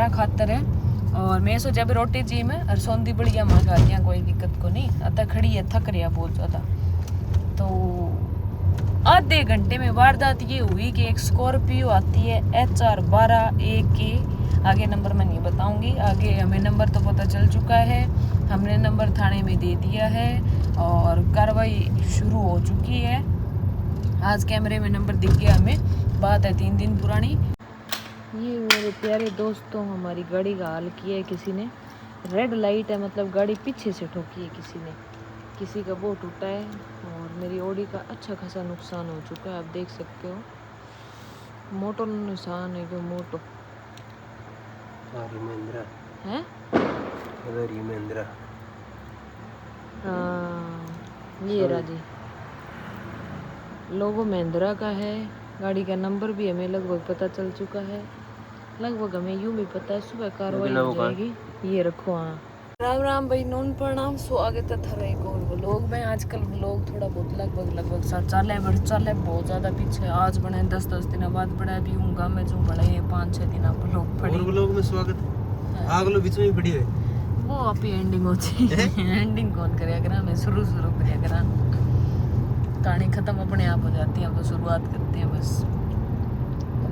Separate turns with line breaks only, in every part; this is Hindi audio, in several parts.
घंटा खातर है। और मैं सोचा भी रोटी जी में और सौंधी बढ़िया मंगा दिया, कोई दिक्कत को नहीं। अतः खड़ी है, थक रहा बहुत ज़्यादा। तो आधे घंटे में वारदात ये हुई कि एक स्कॉर्पियो आती है HR 12A आगे नंबर मैं नहीं बताऊंगी। आगे हमें नंबर तो पता चल चुका है, हमने नंबर थाने में दे दिया है और कार्रवाई शुरू हो चुकी है। आज कैमरे में नंबर दिख गया हमें, बात है 3 दिन पुरानी। ये मेरे प्यारे दोस्तों, हमारी गाड़ी का हाल किया है किसी ने। रेड लाइट है, मतलब गाड़ी पीछे से ठोकी है किसी ने, किसी का वो टूटा है। और मेरी ऑडी का अच्छा खासा नुकसान हो चुका है, आप देख सकते हो। मोटो नुकसान है, जो मोटो है ये राजी लोगो महिंद्रा का है। गाड़ी का नंबर भी हमें लगभग पता चल चुका है, लगभग हमें यूं भी पता है। सुबह कार्रवाई हो जाएगी। ये रखो। हाँ, राम राम भाई, नून प्रणाम। स्वागत है थारा एक और व्लॉग में। आजकल व्लॉग थोड़ा बहुत लगभग साथ चाले बहुत ज़्यादा पीछे। आज बने 10 दिन बाद बड़ा भी हूँ मैं जो बड़े 5-6 दिन व्लॉग पड़ी।
व्लॉग में स्वागत है। आगलो बीच में पड़ी है
वो आप ही एंडिंग होती है। एंडिंग कौन करेगा करा, मैं शुरू करेगा करा। कहानी खत्म अपने आप हो जाती है, हम तो शुरुआत करते हैं बस।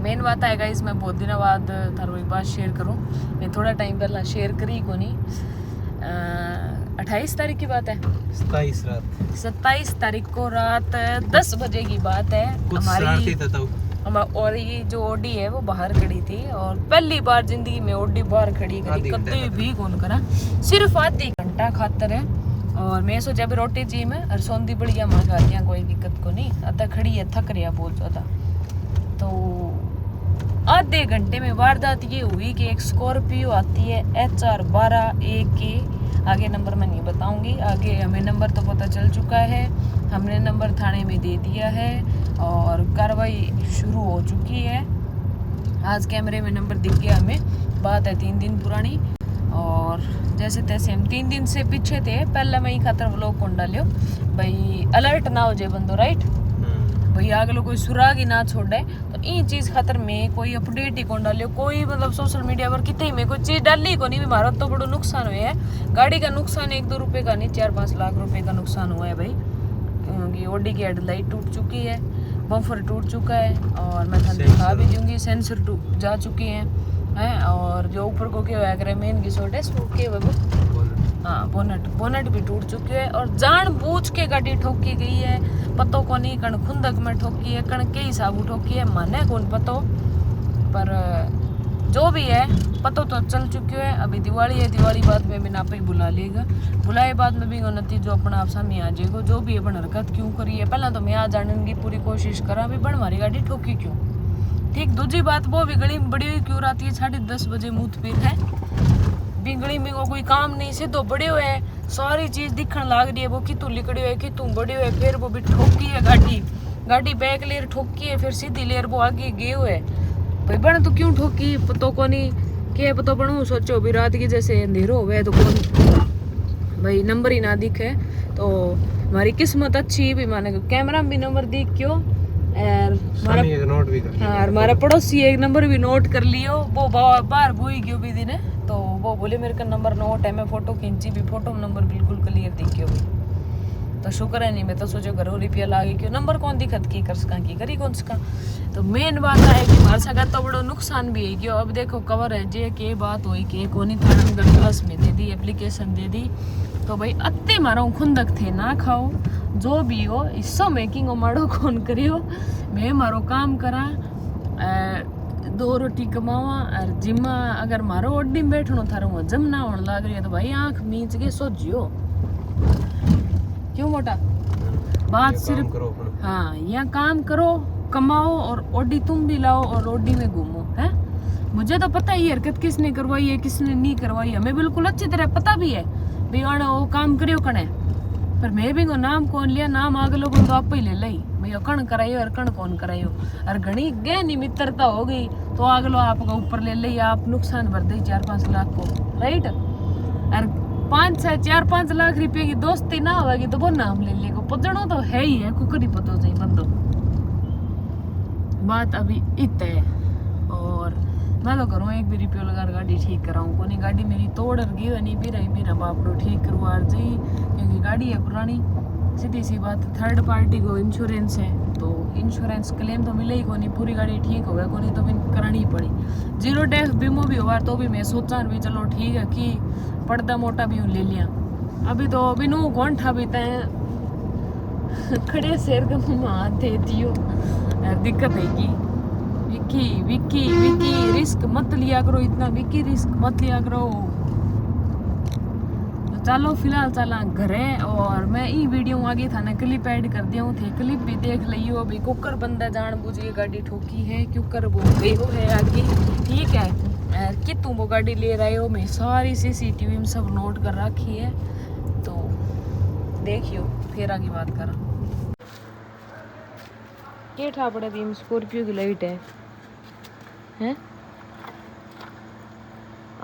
मेन बात है गाइस, मैं बहुत दिनों बाद थारो एक बात शेयर करूं। मैं थोड़ा टाइम पहला शेयर करी को नहीं। 28 तारीख की बात है, 27 तारीख को रात 10 बजे की बात है। हमारी और ये जो ऑडी है वो बाहर खड़ी थी, और पहली बार जिंदगी में ऑडी बाहर खड़ी करी, कभी भी कौन करा। सिर्फ आधी घंटा खातर है। और मैं सोचा भी रोटी जी में और सौंधी बढ़िया मंगा दिया, कोई दिक्कत को नहीं। अतः खड़ी है, थक रहा बहुत ज़्यादा। तो आधे घंटे में वारदात ये हुई कि एक स्कॉर्पियो आती है HR 12A आगे नंबर मैं नहीं बताऊंगी। आगे हमें नंबर तो पता चल चुका है, हमने नंबर थाने में दे दिया है और कार्रवाई शुरू हो चुकी है। आज कैमरे में नंबर दिख गया हमें, बात है 3 दिन पुरानी। और जैसे तैसे हम 3 दिन से पीछे थे। पहले मैं ही खातर व्लॉग कौन डालियो भाई, अलर्ट ना हो जाए बंदो, राइट भाई। आगे कोई सुराग ही ना छोड़े, तो ये चीज़ खातर मैं कोई अपडेट ही कौन डालियो, कोई मतलब सोशल मीडिया पर कितने में कोई चीज़ डाली को नहीं भी। मारा तो बड़ा नुकसान हुआ है। गाड़ी का नुकसान 1-2 रुपये का नहीं, 4-5 लाख रुपए का नुकसान हुआ है भाई। क्योंकि ऑडी की हेडलाइट टूट चुकी है, बम्फर टूट चुका है, और मैं दिखा भी दूंगी, सेंसर जा चुकी हैं। और जो ऊपर को क्या है मेन की सोट है के वो, हाँ बोनट भी टूट चुकी है। और जानबूझ के गाड़ी ठोकी गई है, पतो को नहीं कण खुंदक में ठोकी है, कण के हिसाब ठोकी है, माने कौन पतो। पर जो भी है पतो तो चल चुके है। अभी दिवाली है, दिवाली बाद में भी ना पे बुला लेगा, बुलाए बाद में भी नतीजो अपना आप सामने आ जाएगा। जो भी अपन हरकत क्यों करी है, पहला तो मैं आ जानने की पूरी कोशिश करा भी बन हमारी गाड़ी ठोकी क्यों। ठीक, दूसरी बात वो भी गली बड़ी हुई क्यों रात 10:30 बजे मुँह पीर है बिगड़ी में कोई काम नहीं, सीधो बड़े हुए सारी चीज दिखने लग रही है। वो कितू लिकड़ी हुए कितू बड़ी हुए, फिर वो भी ठोकी है गाड़ी बैक लेर ठोकी है, फिर सीधी लेर वो आगे गए हुए भाई। बन तो क्यों ठोकी पतो को नहीं के पतो बनू। सोचो भी रात की जैसे अंधेरो हुए तो कौन भाई नंबर ही ना दिखे। तो हमारी किस्मत अच्छी भी, माने कैमरा में भी नंबर दिख क्यों। हमारा पड़ोसी एक नंबर भी नोट कर लियो, वो बाहर भूई गयो भी दिन। तो वो बोले मेरे का नंबर नोट है, मैं फोटो खींची भी, फोटो नंबर बिल्कुल क्लियर दिखियो भी। तो शुक्र है नहीं, मैं तो सोचो घरों रुपया लागे क्यों नंबर कौन दिखत की कर सका की करी कौन सका। तो मेन बात है कि हमारे सका तो बड़ो नुकसान भी है क्यों। अब देखो कवर है जे के बात हुई कि कोनी थाना क्लास में दे दी, एप्लीकेशन दे दी। तो भाई अत्ते मारो खुंदक थे ना खाओ, जो भी हो हिस्सों मेकिंग मारो कौन करियो। मैं मारो काम करा, 2 रोटी कमावा और जिम्मा। अगर मारो ओडी में बैठनो थारो हजम ना होने लग रही है तो भाई आंख मीच के सो जियो क्यों मोटा बात। सिर्फ हाँ, यहाँ काम करो, कमाओ और ओडी तुम भी लाओ और ओडी में घूमो है। मुझे तो पता ही हरकत किसने करवाई है किसने नहीं करवाई, हमें बिल्कुल अच्छी तरह पता भी है भी वो काम करियो कने। पर मैं भी नाम कौन लिया, नाम आगे लोगों तो आप ही ले ली भैया, कण कराइयो और कण कौन कराइयो। और घनी गहनी मित्रता हो गई तो आगे लो आपका ऊपर ले ली, आप नुकसान भर दी 4-5 लाख को, राइट। और 4-5 लाख रुपए की दोस्ती ना होगी तो वो नाम ले लेगा, पदड़ो तो है ही है, कुकरी पतो चाहिए बंदो। बात अभी इत है। और मैं तो करूँ एक भी रिपेयर लगा गाड़ी ठीक कराऊँ कोनी गाड़ी मेरी तोड़ गई नहीं भी रही मेरा बापड़ो ठीक करवा जी क्योंकि गाड़ी है पुरानी सीधी सी बात थर्ड पार्टी को इंश्योरेंस है तो इंश्योरेंस क्लेम तो मिले ही को नहीं पूरी गाड़ी ठीक हो गया को नहीं तो भी करानी ही पड़ी 0 टैक्स बीमो भी हुआ तो भी मैं सोचा भी चलो ठीक है कि पर्दा मोटा भी ले लिया अभी तो बिनू कौन ठा भी तय खड़े शेर का मुँह हाथ दे दियो दिक्कत है कि विक्की विक्की विक्की रिस्क मत लिया करो इतना विक्की रिस्क मत लिया करो तो चलो फिलहाल चला घरे और मैं ई वीडियो आगे था ना क्लिप ऐड कर दिया हूँ थे क्लिप भी देख लियो अभी कुकर बंदा जान बुझ के गाड़ी ठोकी है क्योंकर वो गई हो है आगे ठीक है कि तुम वो गाड़ी ले रहे हो मैं सारी CCTV में सब नोट कर रखी है तो देखियो फिर आगे बात करा ये ठा पड़ा थी स्कॉर्पियो की लाइट है हैं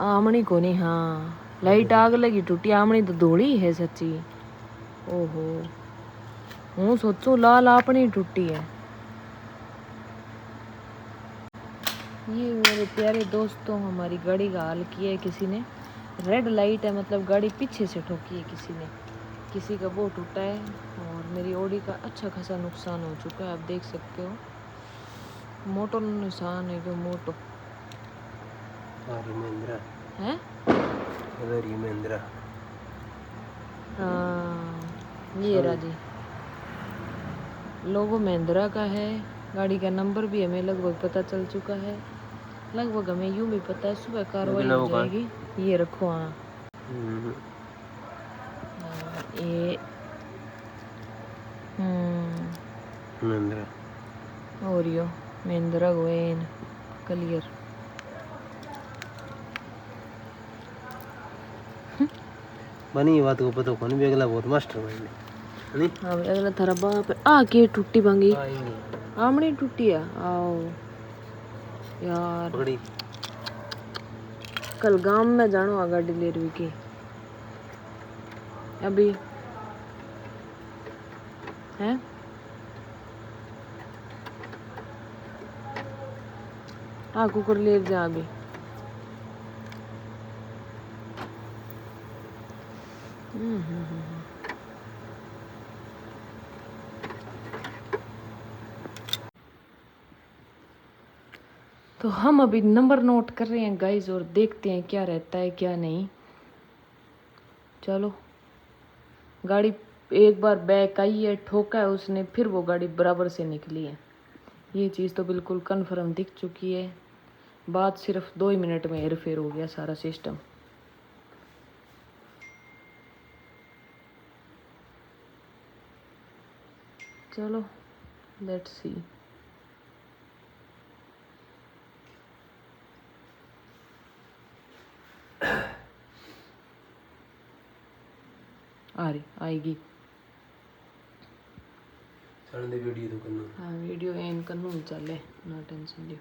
आमणी को नहीं हाँ लाइट आग लगी टूटी आमणी तो धोड़ी है सच्ची ओहो हूँ सोचू लाल अपनी टूटी है ये मेरे प्यारे दोस्तों हमारी गाड़ी का हाल किया है किसी ने रेड लाइट है मतलब गाड़ी पीछे से ठोकी है किसी ने किसी का वो टूटा है और मेरी ऑडी का अच्छा खासा नुकसान हो चुका है आप देख सकते हो मोटो नुकसान है जो मोटो हैं ये राजी लोगो महिंद्रा का है गाड़ी का नंबर भी हमें लगभग पता चल चुका है लगभग हमें यूं भी पता है सुबह कार्रवाई हो जाएगी ये रखो हाँ ये महिंद्रा और यो महिंद्रा गोएन क्लियर
बनी बात को पता कौन भी अगला बहुत मास्टर माइंड है
हाँ अगला थारा बाप आ के टूटी बांगी आमणी टूटी है आओ यार
पकड़ी
कल गांव में जानो आ गाड़ी ले रही की अभी हैं हाँ कुकर ले जा अभी तो हम अभी नंबर नोट कर रहे हैं गाइस और देखते हैं क्या रहता है क्या नहीं चलो गाड़ी एक बार बैक आई है ठोका है उसने फिर वो गाड़ी बराबर से निकली है ये चीज़ तो बिल्कुल कन्फर्म दिख चुकी है बात सिर्फ 2 ही मिनट में हेरफेर हो गया सारा सिस्टम चलो लेट्स सी आ रही आएगी
वीडियो तो करना
हाँ वीडियो एन करनू चले ना टेंशन लियो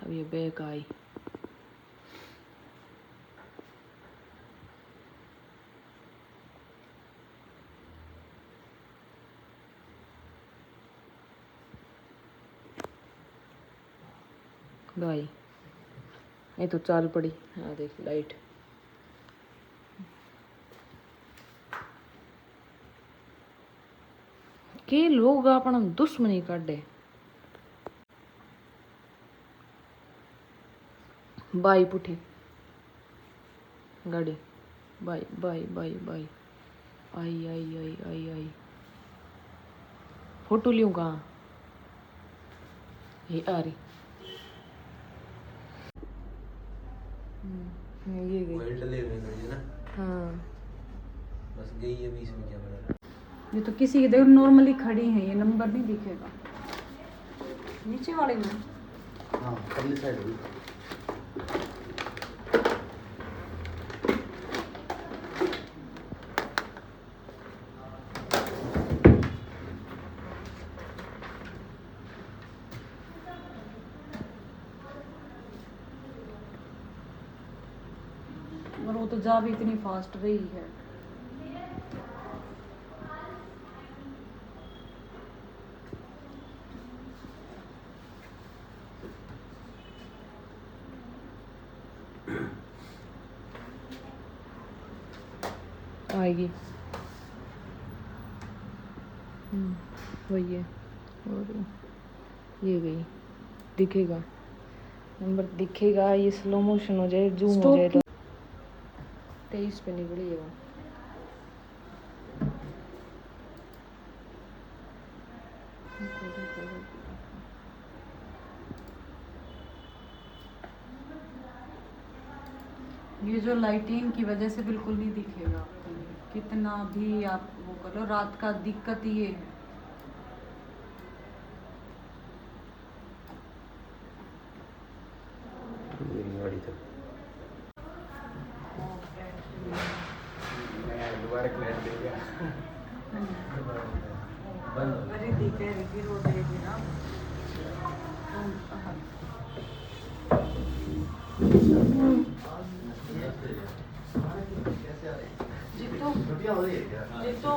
अब ये बैक आई भाई ये तो चाल पड़ी हाँ देख लाइट के लोग अपना दुश्मनी काटे बाई पुठी गाड़ी बाई बाई बाई बाई आई आई आई आई आई फोटो लियूं कहाँ ये आ रही ये गई
ले रहे ना
हाँ
बस गई है बीच में क्या बना
ये तो किसी की देखो नॉर्मली खड़ी है ये नंबर नहीं दिखेगा नीचे वाले में
हाँ पहले साइड हुई
और वो तो जा भी इतनी फास्ट रही है आएगी। वही है, और ये गई, दिखेगा नंबर, दिखेगा। ये स्लो मोशन हो जाए, जूम हो जाए तो 23 पे निकली है वो।
ये जो लाइटिंग की वजह से बिल्कुल नहीं दिखेगा आपको, कितना भी आप वो करो, रात का दिक्कत ये है।
गाड़ी तो
अरे दिखे फिर वो देगी ना। जीतू जीतू